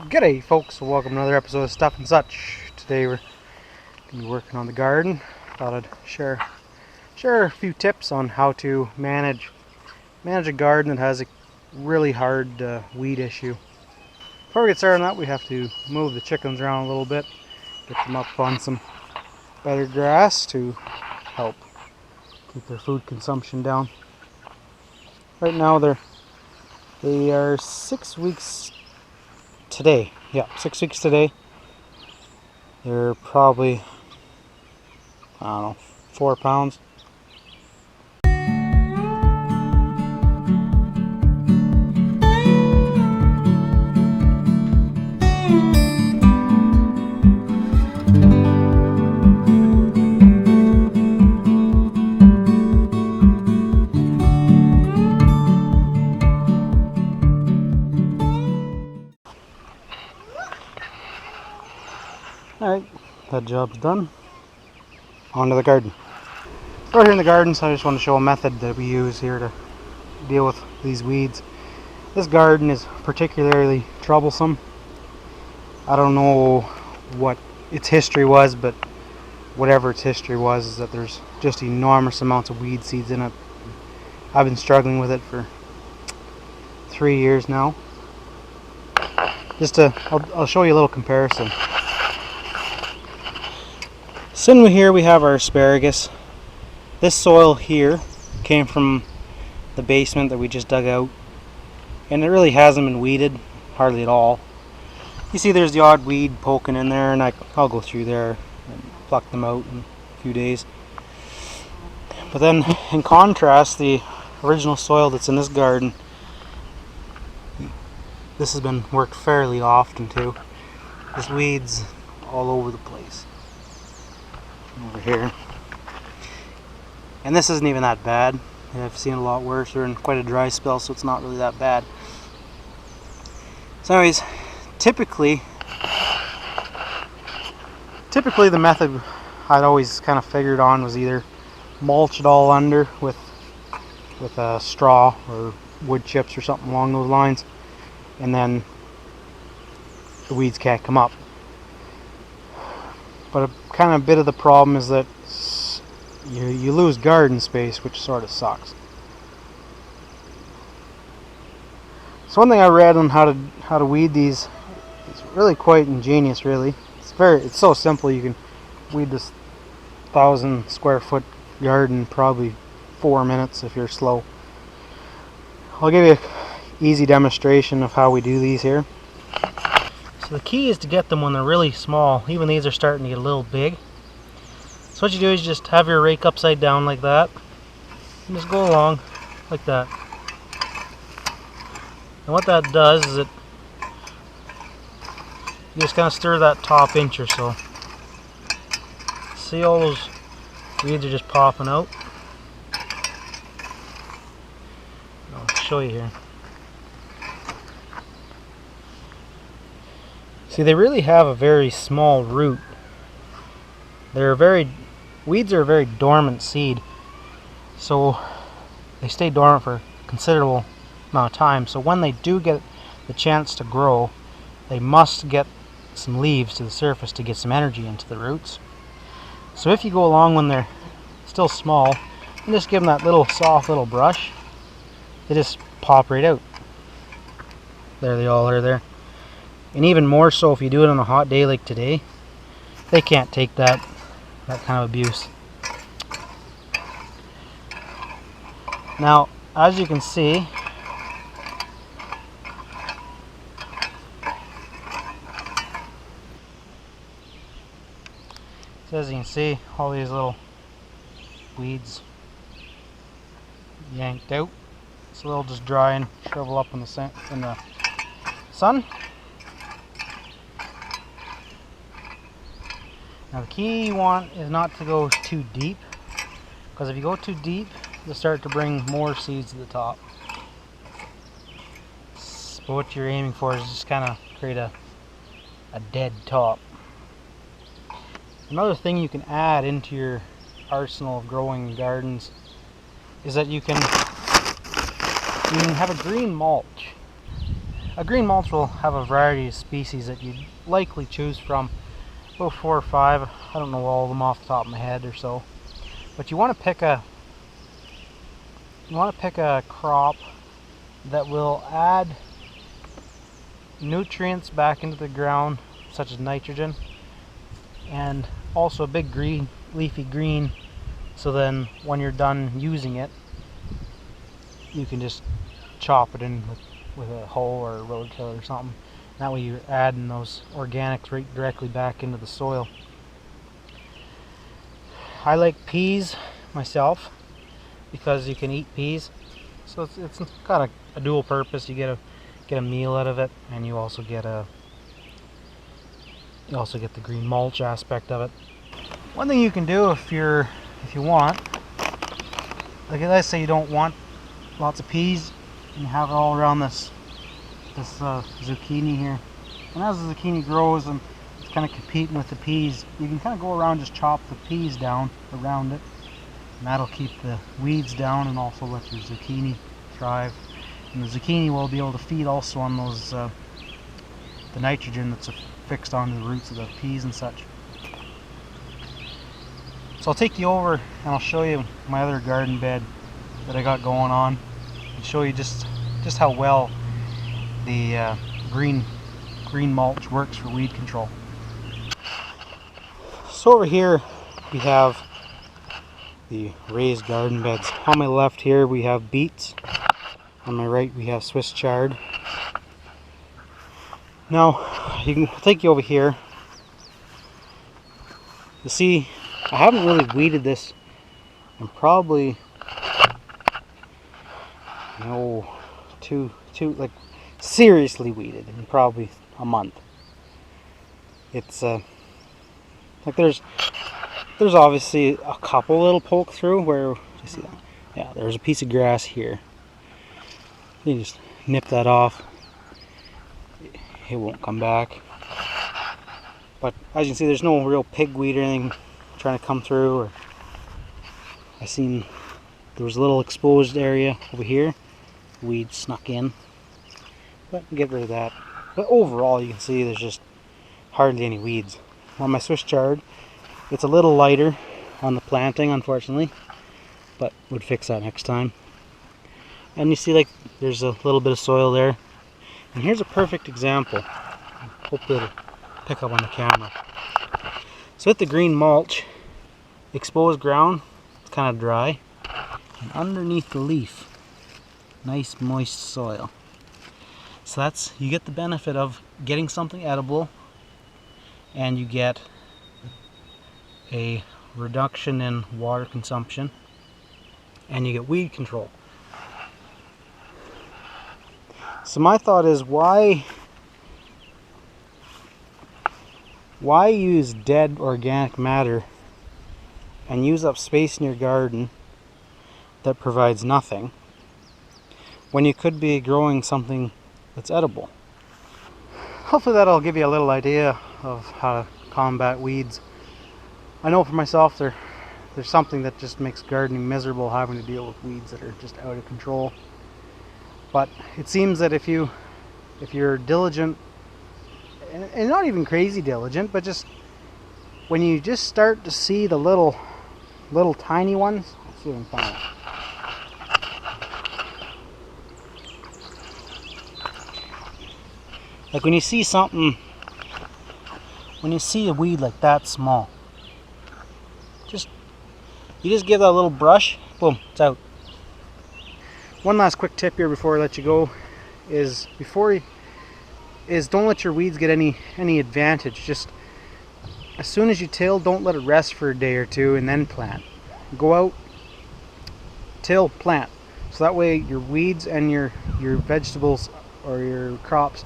G'day folks, welcome to another episode of Stuff and Such. Today we're going to be working on the garden. Thought I'd share a few tips on how to manage a garden that has a really hard weed issue. Before we get started on that, we have to move the chickens around a little bit, get them up on some better grass to help keep their food consumption down. Right now they are 6 weeks today. Yeah, 6 weeks today. They're probably, I don't know, 4 pounds. Alright, that job's done. On to the garden. We're here in the garden, so I just want to show a method that we use here to deal with these weeds. This garden is particularly troublesome. I don't know what its history was, but whatever its history was is that there's just enormous amounts of weed seeds in it. I've been struggling with it for 3 years now. I'll show you a little comparison. So in here we have our asparagus. This soil here came from the basement that we just dug out, and it really hasn't been weeded hardly at all. You see there's the odd weed poking in there, and I'll go through there and pluck them out in a few days. But then in contrast, the original soil that's in this garden, this has been worked fairly often too. There's weeds all over the place. Over here. And this isn't even that bad. I've seen a lot worse. We're in quite a dry spell, so it's not really that bad. So anyways, typically the method I'd always kind of figured on was either mulch it all under with a straw or wood chips or something along those lines, and then the weeds can't come up. But a bit of the problem is that you lose garden space, which sort of sucks. So one thing I read on how to weed these is really quite ingenious. Really, it's so simple. You can weed this 1,000 square foot garden in probably 4 minutes if you're slow. I'll give you an easy demonstration of how we do these here. So the key is to get them when they're really small. Even these are starting to get a little big. So what you do is you just have your rake upside down like that, and just go along like that. And what that does is you just kind of stir that top inch or so. See, all those weeds are just popping out. I'll show you here. See, they really have a very small root. Weeds are a very dormant seed, so they stay dormant for a considerable amount of time. So when they do get the chance to grow, they must get some leaves to the surface to get some energy into the roots. So if you go along when they're still small and just give them that little soft little brush, they just pop right out. There they all are there. And even more so if you do it on a hot day like today, they can't take that kind of abuse. Now, as you can see, all these little weeds yanked out, so they'll just dry and shrivel up in the sun. Now the key you want is not to go too deep, because if you go too deep, you'll start to bring more seeds to the top. But what you're aiming for is just kind of create a dead top. Another thing you can add into your arsenal of growing gardens is that you can have a green mulch. a green mulch will have a variety of species that you'd likely choose from. About 4 or 5. I don't know all of them off the top of my head or so. But you want to pick a crop that will add nutrients back into the ground, such as nitrogen, and also a big green, leafy green, so then when you're done using it, you can just chop it in with a hoe or a roadkill or something. That way you're adding those organics right directly back into the soil. I like peas myself because you can eat peas, so it's got a dual purpose. You get a meal out of it, and you also get the green mulch aspect of it. One thing you can do if you want, like let's say you don't want lots of peas and you have it all around this zucchini here, and as the zucchini grows and it's kind of competing with the peas, you can kind of go around, just chop the peas down around it, and that'll keep the weeds down and also let your zucchini thrive. And the zucchini will be able to feed also on those the nitrogen that's fixed onto the roots of the peas and such. So I'll take you over and I'll show you my other garden bed that I got going on, and show you just how well the green mulch works for weed control. So over here we have the raised garden beds. On my left here we have beets. On my right we have Swiss chard. Now I'll take you over here. You see, I haven't really weeded this in probably like seriously weeded in probably a month. It's like there's obviously a couple little poke through where, you see that? Yeah, there's a piece of grass here. You just nip that off. It won't come back. But as you can see, there's no real pigweed or anything trying to come through. Or I seen there was a little exposed area over here. Weed snuck in. But get rid of that. But overall, you can see there's just hardly any weeds. On my Swiss chard, it's a little lighter on the planting, unfortunately, but would fix that next time. And you see, like, there's a little bit of soil there. And here's a perfect example. Hopefully it'll pick up on the camera. So with the green mulch, exposed ground, it's kind of dry, and underneath the leaf, nice moist soil. So you get the benefit of getting something edible, and you get a reduction in water consumption, and you get weed control. So my thought is, why use dead organic matter and use up space in your garden that provides nothing when you could be growing something that's edible? Hopefully that'll give you a little idea of how to combat weeds. I know for myself there's something that just makes gardening miserable, having to deal with weeds that are just out of control. But it seems that if you're diligent, and not even crazy diligent, but just when you just start to see the little tiny ones, let's see if I can find it. Like when you see a weed like that small, you just give that a little brush, boom, it's out. One last quick tip here before I let you go is don't let your weeds get any advantage. Just as soon as you till, don't let it rest for a day or two and then plant. Go out, till, plant. So that way your weeds and your vegetables or your crops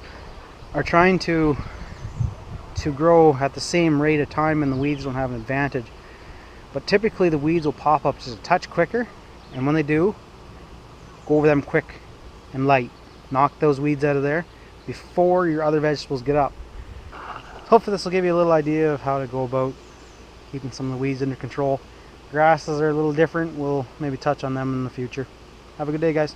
are trying to grow at the same rate of time, and the weeds don't have an advantage. But typically the weeds will pop up just a touch quicker, and when they do, go over them quick and light. Knock those weeds out of there before your other vegetables get up. Hopefully this will give you a little idea of how to go about keeping some of the weeds under control. Grasses are a little different. We'll maybe touch on them in the future. Have a good day, guys.